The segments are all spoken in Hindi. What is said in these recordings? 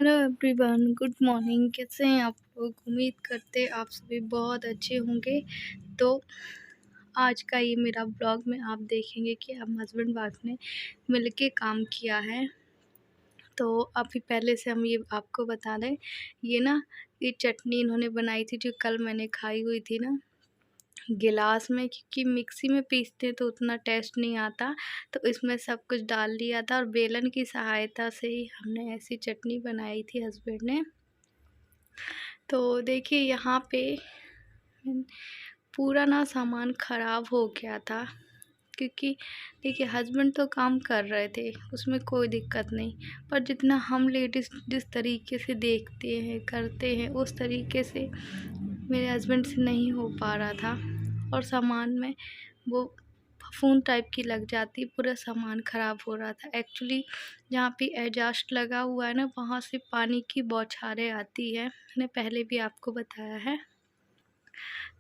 Hello everyone, good morning. कैसे हैं आप लोग? उम्मीद करते आप सभी बहुत अच्छे होंगे। तो आज का ये मेरा ब्लॉग में आप देखेंगे कि हम हस्बैंड वाइफ ने मिलके काम किया है। तो अभी पहले से हम ये आपको बता दें, ये चटनी इन्होंने बनाई थी जो कल मैंने खाई हुई थी ना गिलास में, क्योंकि मिक्सी में पीसते हैं तो उतना टेस्ट नहीं आता। तो इसमें सब कुछ डाल लिया था और बेलन की सहायता से ही हमने ऐसी चटनी बनाई थी हस्बैंड ने। तो देखिए यहाँ पे पूरा ना सामान ख़राब हो गया था, क्योंकि देखिए हस्बैंड तो काम कर रहे थे, उसमें कोई दिक्कत नहीं। पर जितना हम लेडीज़ जिस तरीके से देखते हैं करते हैं उस तरीके से मेरे हस्बैंड से नहीं हो पा रहा था। और सामान में वो फफूंद टाइप की लग जाती, पूरा सामान ख़राब हो रहा था। एक्चुअली जहाँ पे एग्जॉस्ट लगा हुआ है ना, वहाँ से पानी की बौछारें आती है, मैंने पहले भी आपको बताया है।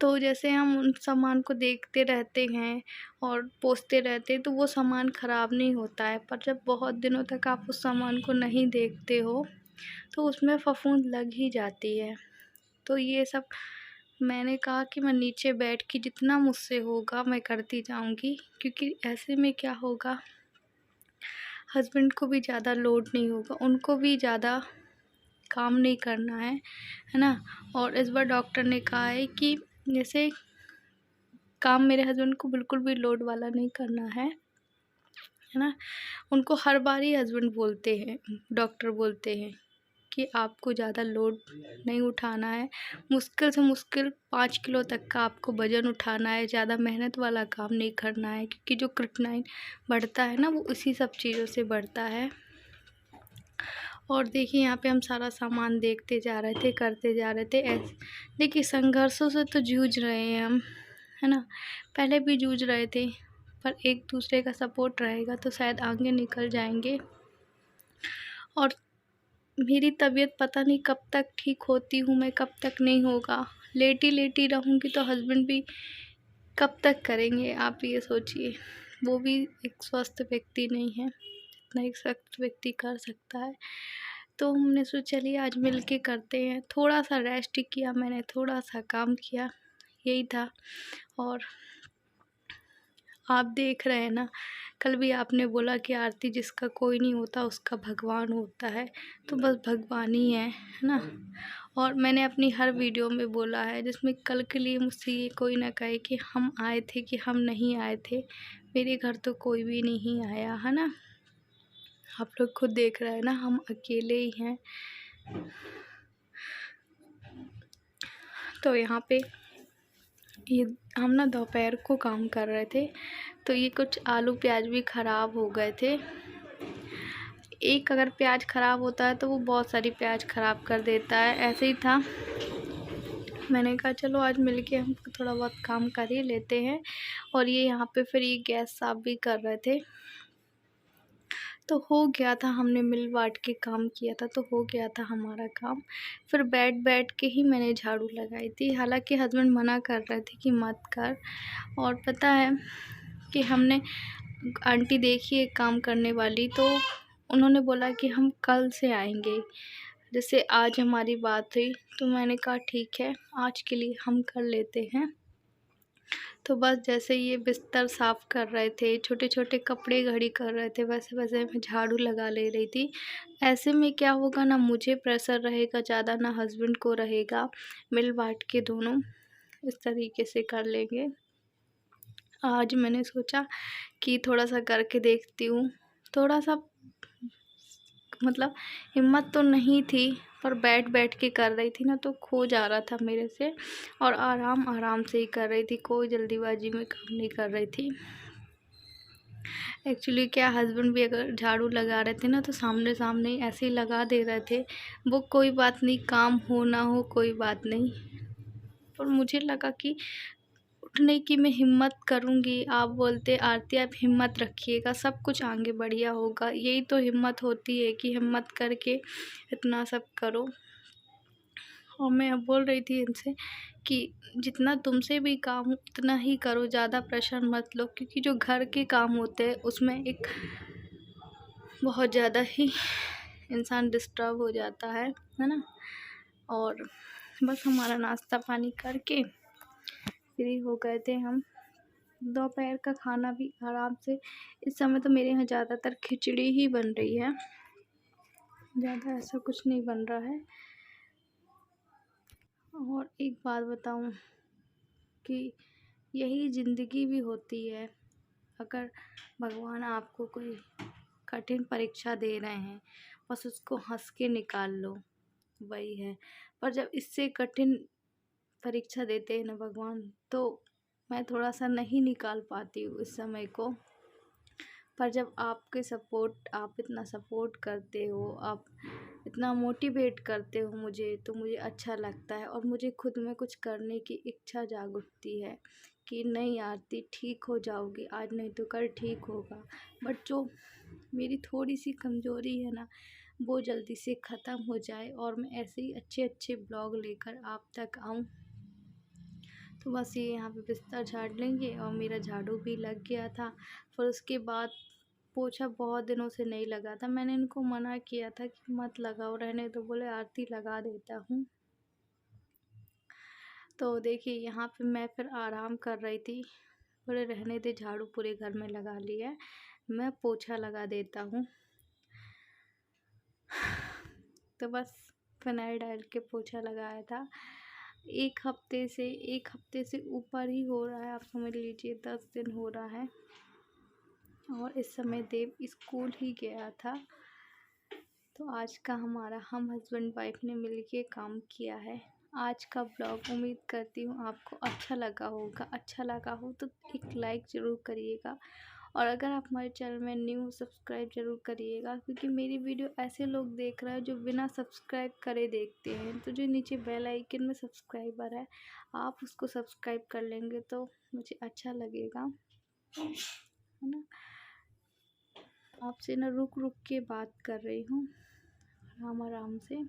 तो जैसे हम उन सामान को देखते रहते हैं और पोंछते रहते हैं तो वो सामान ख़राब नहीं होता है, पर जब बहुत दिनों तक आप उस सामान को नहीं देखते हो तो उसमें फफूंद लग ही जाती है। तो ये सब मैंने कहा कि मैं नीचे बैठ के जितना मुझसे होगा मैं करती जाऊंगी, क्योंकि ऐसे में क्या होगा, हस्बैंड को भी ज़्यादा लोड नहीं होगा, उनको भी ज़्यादा काम नहीं करना है ना। और इस बार डॉक्टर ने कहा है कि जैसे काम मेरे हस्बैंड को बिल्कुल भी लोड वाला नहीं करना है ना। उनको हर बार ही हस्बैंड बोलते हैं, डॉक्टर बोलते हैं कि आपको ज़्यादा लोड नहीं उठाना है, मुश्किल से मुश्किल 5 किलो तक का आपको वज़न उठाना है, ज़्यादा मेहनत वाला काम नहीं करना है, क्योंकि जो क्रिएटिनिन बढ़ता है ना वो इसी सब चीज़ों से बढ़ता है। और देखिए यहाँ पे हम सारा सामान देखते जा रहे थे, करते जा रहे थे। ऐसे देखिए संघर्षों से तो जूझ रहे हैं हम, है ना। पहले भी जूझ रहे थे, पर एक दूसरे का सपोर्ट रहेगा तो शायद आगे निकल जाएंगे। और मेरी तबीयत पता नहीं कब तक ठीक होती हूँ मैं, कब तक नहीं होगा। लेटी लेटी रहूँगी तो हस्बैंड भी कब तक करेंगे, आप ये सोचिए। वो भी एक स्वस्थ व्यक्ति नहीं है जितना एक स्वस्थ व्यक्ति कर सकता है। तो हमने सोचा चलिए आज मिल के करते हैं। थोड़ा सा रेस्ट किया मैंने, थोड़ा सा काम किया, यही था। और आप देख रहे हैं ना, कल भी आपने बोला कि आरती जिसका कोई नहीं होता उसका भगवान होता है, तो बस भगवान ही है ना। और मैंने अपनी हर वीडियो में बोला है, जिसमें कल के लिए मुझसे ये कोई ना कहे कि हम आए थे कि हम नहीं आए थे। मेरे घर तो कोई भी नहीं आया है ना, आप लोग खुद देख रहे हैं ना, हम अकेले ही हैं। तो यहाँ पे ये हम ना दोपहर को काम कर रहे थे, तो ये कुछ आलू प्याज भी ख़राब हो गए थे। एक अगर प्याज ख़राब होता है तो वो बहुत सारी प्याज ख़राब कर देता है, ऐसे ही था। मैंने कहा चलो आज मिलके हम थोड़ा बहुत काम कर ही लेते हैं। और ये यहाँ पे फिर ये गैस साफ़ भी कर रहे थे, तो हो गया था, हमने मिल बाँट के काम किया था तो हो गया था हमारा काम। फिर बैठ बैठ के ही मैंने झाड़ू लगाई थी, हालांकि हस्बैंड मना कर रहे थे कि मत कर। और पता है कि हमने आंटी देखी एक काम करने वाली, तो उन्होंने बोला कि हम कल से आएंगे। जैसे आज हमारी बात हुई तो मैंने कहा ठीक है, आज के लिए हम कर लेते हैं। तो बस जैसे ये बिस्तर साफ़ कर रहे थे, छोटे छोटे कपड़े घड़ी कर रहे थे, वैसे वैसे मैं झाड़ू लगा ले रही थी। ऐसे में क्या होगा ना, मुझे प्रेशर रहेगा ज़्यादा, ना हस्बैंड को रहेगा। मिल बाँट के दोनों इस तरीके से कर लेंगे। आज मैंने सोचा कि थोड़ा सा करके देखती हूँ। थोड़ा सा मतलब हिम्मत तो नहीं थी, पर बैठ बैठ के कर रही थी ना तो खो जा रहा था मेरे से। और आराम आराम से ही कर रही थी, कोई जल्दीबाजी में काम नहीं कर रही थी। एक्चुअली क्या, हस्बैंड भी अगर झाड़ू लगा रहे थे ना तो सामने सामने ही ऐसे ही लगा दे रहे थे। वो कोई बात नहीं, काम हो ना हो कोई बात नहीं, पर मुझे लगा कि उठने की मैं हिम्मत करूँगी। आप बोलते आरती आप हिम्मत रखिएगा, सब कुछ आगे बढ़िया होगा। यही तो हिम्मत होती है कि हिम्मत करके इतना सब करो। और मैं अब बोल रही थी इनसे कि जितना तुमसे भी काम हो उतना ही करो, ज़्यादा प्रेशर मत लो, क्योंकि जो घर के काम होते हैं उसमें एक बहुत ज़्यादा ही इंसान डिस्टर्ब हो जाता है ना। और बस हमारा नाश्ता पानी करके फ्री हो गए थे हम। दोपहर का खाना भी आराम से, इस समय तो मेरे यहाँ ज़्यादातर खिचड़ी ही बन रही है, ज़्यादा ऐसा कुछ नहीं बन रहा है। और एक बात बताऊं कि यही ज़िंदगी भी होती है। अगर भगवान आपको कोई कठिन परीक्षा दे रहे हैं, बस उसको हंस के निकाल लो, वही है। पर जब इससे कठिन परीक्षा देते हैं ना भगवान, तो मैं थोड़ा सा नहीं निकाल पाती हूँ इस समय को। पर जब आप इतना सपोर्ट करते हो, आप इतना मोटिवेट करते हो मुझे, तो मुझे अच्छा लगता है और मुझे खुद में कुछ करने की इच्छा जाग उठती है कि नहीं आरती, ठीक हो जाओगी, आज नहीं तो कल ठीक होगा। बट जो मेरी थोड़ी सी कमज़ोरी है ना, वो जल्दी से ख़त्म हो जाए और मैं ऐसे ही अच्छे अच्छे ब्लॉग लेकर आप तक आऊँ। तो बस ये यहाँ पे बिस्तर झाड़ लेंगे। और मेरा झाड़ू भी लग गया था। फिर उसके बाद पोछा बहुत दिनों से नहीं लगा था, मैंने इनको मना किया था कि मत लगाओ, रहने तो बोले आरती लगा देता हूँ। तो देखिए यहाँ पे मैं फिर आराम कर रही थी, बोले रहने दे, झाड़ू पूरे घर में लगा लिया है, मैं पोछा लगा देता हूँ। तो बस फिनाइल डाल के पोछा लगाया था। एक हफ्ते से ऊपर ही हो रहा है, आप समझ लीजिए 10 दिन हो रहा है। और इस समय देव स्कूल ही गया था। तो आज का हम हस्बैंड वाइफ ने मिलके काम किया है। आज का ब्लॉग उम्मीद करती हूँ आपको अच्छा लगा होगा। अच्छा लगा हो तो एक लाइक ज़रूर करिएगा। और अगर आप हमारे चैनल में न्यू हो, सब्सक्राइब ज़रूर करिएगा, क्योंकि मेरी वीडियो ऐसे लोग देख रहे हैं जो बिना सब्सक्राइब करे देखते हैं। तो जो नीचे बेल आइकन में सब्सक्राइबर है, आप उसको सब्सक्राइब कर लेंगे तो मुझे अच्छा लगेगा, है ना। आपसे ना रुक रुक के बात कर रही हूँ, आराम आराम से।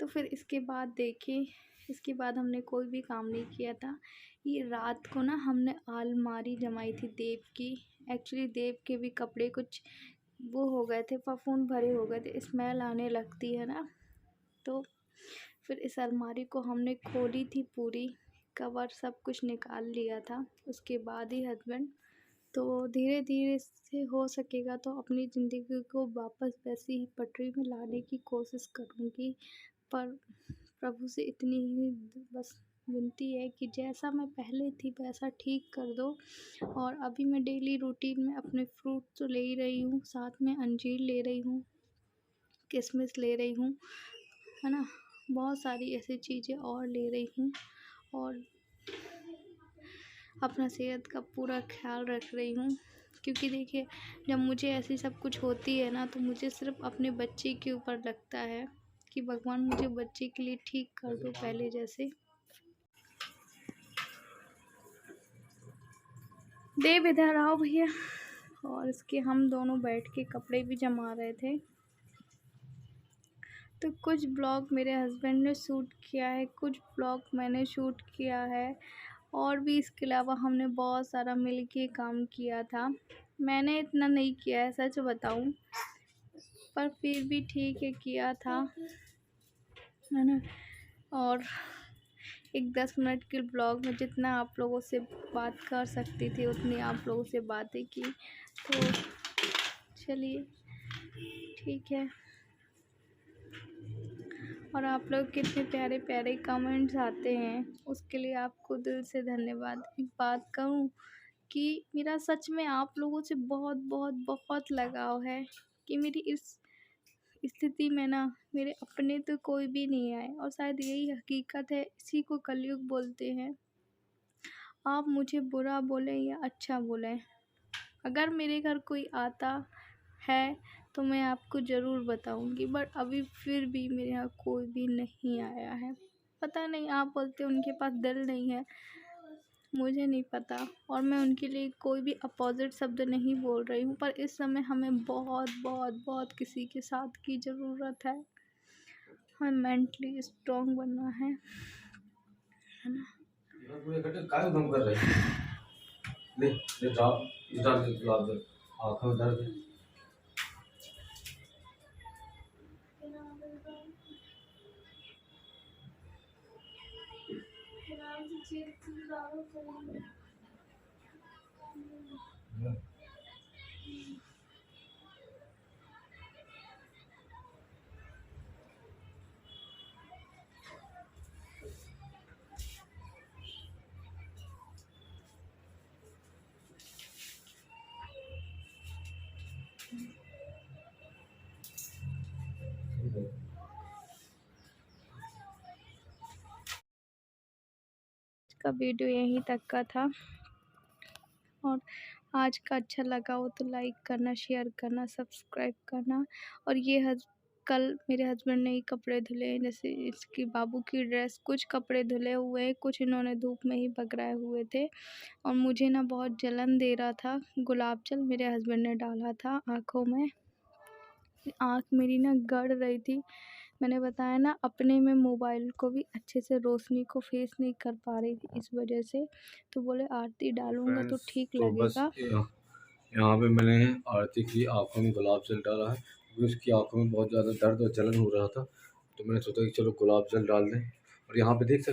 तो फिर इसके बाद देखिए, इसके बाद हमने कोई भी काम नहीं किया था। ये रात को ना हमने अलमारी जमाई थी देव की। एक्चुअली देव के भी कपड़े कुछ वो हो गए थे, फफूंद भरे हो गए थे, स्मेल आने लगती है ना। तो फिर इस अलमारी को हमने खोली थी, पूरी कवर सब कुछ निकाल लिया था। उसके बाद ही हस्बैंड, तो धीरे धीरे से हो सकेगा तो अपनी ज़िंदगी को वापस वैसी ही पटरी में लाने की कोशिश करूँगी। पर प्रभु से इतनी ही बस विनती है कि जैसा मैं पहले थी वैसा ठीक कर दो। और अभी मैं डेली रूटीन में अपने फ्रूट तो ले ही रही हूँ, साथ में अंजीर ले रही हूँ, किशमिश ले रही हूँ, है ना। बहुत सारी ऐसी चीज़ें और ले रही हूँ। और अपना सेहत का पूरा ख्याल रख रही हूँ, क्योंकि देखिए जब मुझे ऐसी सब कुछ होती है ना, तो मुझे सिर्फ अपने बच्चे के ऊपर लगता है कि भगवान मुझे बच्चे के लिए ठीक कर दो पहले जैसे। देव इधर आओ भैया। और इसके हम दोनों बैठ के कपड़े भी जमा रहे थे। तो कुछ ब्लॉग मेरे हस्बैंड ने शूट किया है, कुछ ब्लॉग मैंने शूट किया है। और भी इसके अलावा हमने बहुत सारा मिल के काम किया था। मैंने इतना नहीं किया है सच बताऊं, पर फिर भी ठीक है किया था, है ना। और एक 10 मिनट के ब्लॉग में जितना आप लोगों से बात कर सकती थी उतनी आप लोगों से बातें की। तो चलिए ठीक है। और आप लोग कितने प्यारे प्यारे कमेंट्स आते हैं, उसके लिए आपको दिल से धन्यवाद। एक बात कहूँ कि मेरा सच में आप लोगों से बहुत बहुत बहुत लगाव है कि मेरी इस स्थिति में ना मेरे अपने तो कोई भी नहीं आए। और शायद यही हकीकत है, इसी को कलयुग बोलते हैं। आप मुझे बुरा बोलें या अच्छा बोलें, अगर मेरे घर कोई आता है तो मैं आपको ज़रूर बताऊंगी। बट अभी फिर भी मेरे यहाँ कोई भी नहीं आया है। पता नहीं, आप बोलते हैं उनके पास दिल नहीं है, मुझे नहीं पता। और मैं उनके लिए कोई भी अपोजिट शब्द नहीं बोल रही हूँ, पर इस समय हमें बहुत बहुत बहुत किसी के साथ की ज़रूरत है। हमें मेंटली स्ट्रॉन्ग बनना है ना। काय उधम कर रही ले ले जाओ इधर गुलाब दे आंखों में दर्द का वीडियो यहीं तक का था, और आज का अच्छा लगा हो तो लाइक करना, शेयर करना, सब्सक्राइब करना। और ये कल मेरे हस्बैंड ने ही कपड़े धुले हैं, जैसे इसकी बाबू की ड्रेस, कुछ कपड़े धुले हुए हैं, कुछ इन्होंने धूप में ही पकड़ाए हुए थे। और मुझे ना बहुत जलन दे रहा था, गुलाब जल मेरे हस्बैंड ने डाला था आँखों में, आँख मेरी ना गड़ रही थी। मैंने बताया ना, अपने में मोबाइल को भी अच्छे से रोशनी को फेस नहीं कर पा रही थी इस वजह से। तो बोले आरती डालूंगा तो ठीक तो बस लगेगा। यहाँ पे मैंने आरती की आंखों में गुलाब जल डाला है, क्योंकि उसकी आंखों में बहुत ज़्यादा दर्द और जलन हो रहा था, तो मैंने सोचा कि चलो गुलाब जल डाल दें। और यहाँ पे देख सकते